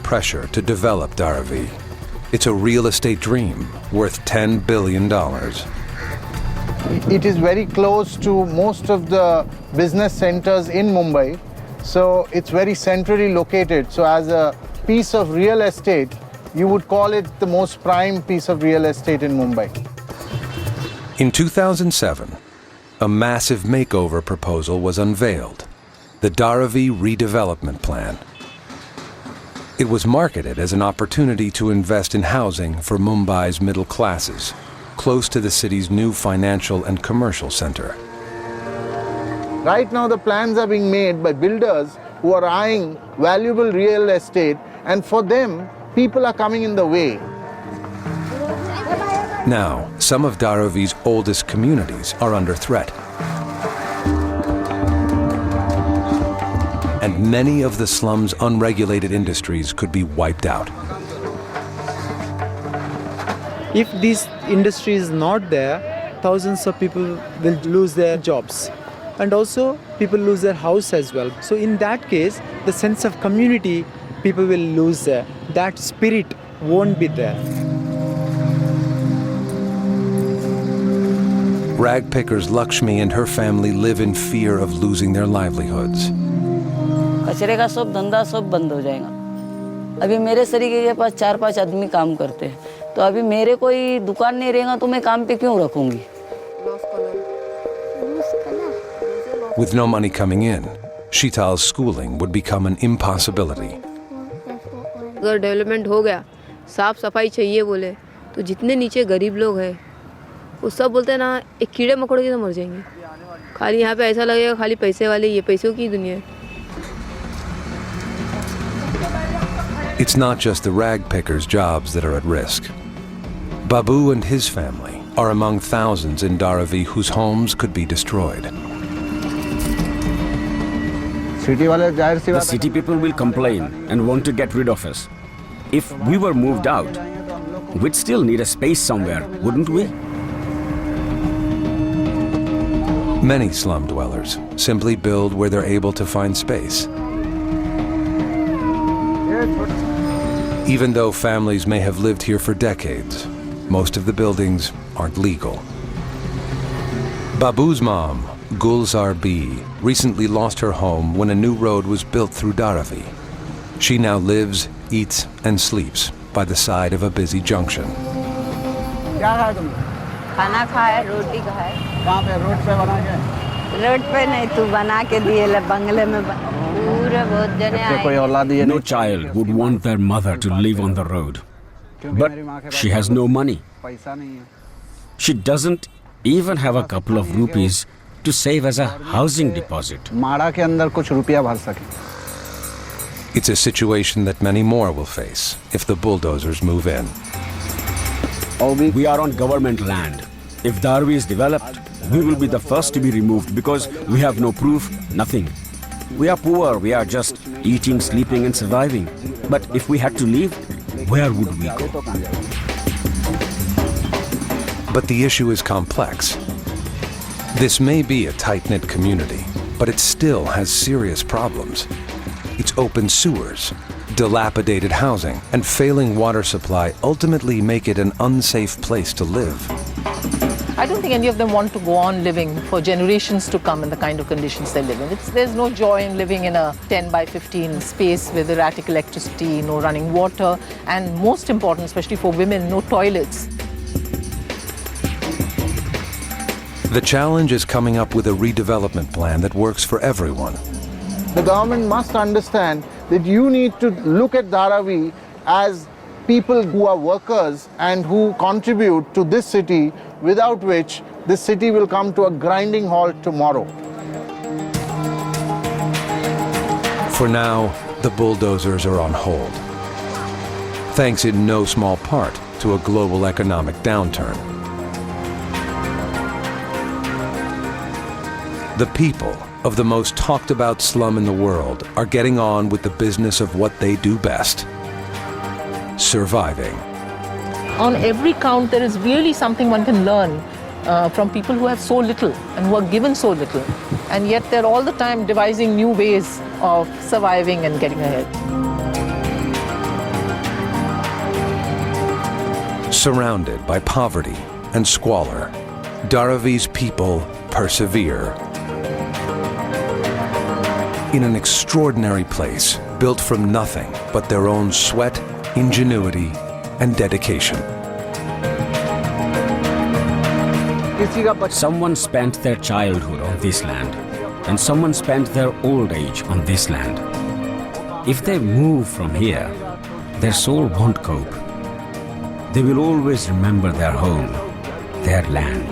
pressure to develop Dharavi. It's a real estate dream worth $10 billion. It is very close to most of the business centers in Mumbai, so it's very centrally located. So as a piece of real estate, you would call it the most prime piece of real estate in Mumbai. In 2007, a massive makeover proposal was unveiled, the Dharavi Redevelopment Plan. It was marketed as an opportunity to invest in housing for Mumbai's middle classes, close to the city's new financial and commercial center. Right now the plans are being made by builders who are eyeing valuable real estate, and for them, people are coming in the way. Now, some of Dharavi's oldest communities are under threat. And many of the slum's unregulated industries could be wiped out. If this industry is not there, thousands of people will lose their jobs. And also, people lose their house as well. So in that case, the sense of community, people will lose there. That spirit won't be there. Rag pickers Lakshmi and her family live in fear of losing their livelihoods. कचरे का सब धंधा सब बंद हो जाएगा। अभी मेरे तरीके के पास 4-5 आदमी काम करते हैं, तो अभी मेरे कोई दुकान नहीं रहेगा तो मैं काम पे क्यों रखूंगी? With no money coming in, Sheetal's schooling would become an impossibility. अगर डेवलपमेंट हो गया, साफ सफाई चाहिए बोले, तो जितने नीचे गरीब लोग हैं, वो सब बोलते हैं ना, एक कीड़े मकोड़े की तो मर जाएंगे। खाली यहाँ पे ऐसा लगेगा खाली पैसे वाले, ये पैसों की दुनिया है। It's not just the rag pickers' jobs that are at risk. Babu and his family are among thousands in Dharavi whose homes could be destroyed. The city people will complain and want to get rid of us. If we were moved out, we'd still need a space somewhere, wouldn't we? Many slum dwellers simply build where they're able to find space. Even though families may have lived here for decades, most of the buildings aren't legal. Babu's mom, Gulzar B, recently lost her home when a new road was built through Dharavi. She now lives, eats, and sleeps by the side of a busy junction. खाना खाए, रोटी खाए। कहाँ पे? Road पे बना के? Road पे नहीं, तू बना के दिए ले, बंगले में पूरे बहुत जने आए। No child would want their mother to live on the road. But she has no money. She doesn't even have a couple of rupees to save as a housing deposit. It's a situation that many more will face if the bulldozers move in. We are on government land. If Dharavi is developed, we will be the first to be removed because we have no proof, nothing. We are poor, we are just eating, sleeping and surviving. But if we had to leave, where would we go? But the issue is complex. This may be a tight-knit community, but it still has serious problems. Its open sewers, dilapidated housing, and failing water supply ultimately make it an unsafe place to live. I don't think any of them want to go on living for generations to come in the kind of conditions they live in. There's no joy in living in a 10 by 15 space with erratic electricity, no running water, and most important, especially for women, no toilets. The challenge is coming up with a redevelopment plan that works for everyone. The government must understand that you need to look at Dharavi as people who are workers and who contribute to this city, without which this city will come to a grinding halt tomorrow. For now, the bulldozers are on hold, thanks in no small part to a global economic downturn. The people of the most talked about slum in the world are getting on with the business of what they do best: surviving. On every count, there is really something one can learn from people who have so little and who are given so little. And yet they're all the time devising new ways of surviving and getting ahead. Surrounded by poverty and squalor, Dharavi's people persevere. In an extraordinary place, built from nothing but their own sweat, ingenuity, and dedication. Someone spent their childhood on this land, and someone spent their old age on this land. If they move from here, their soul won't cope. They will always remember their home, their land.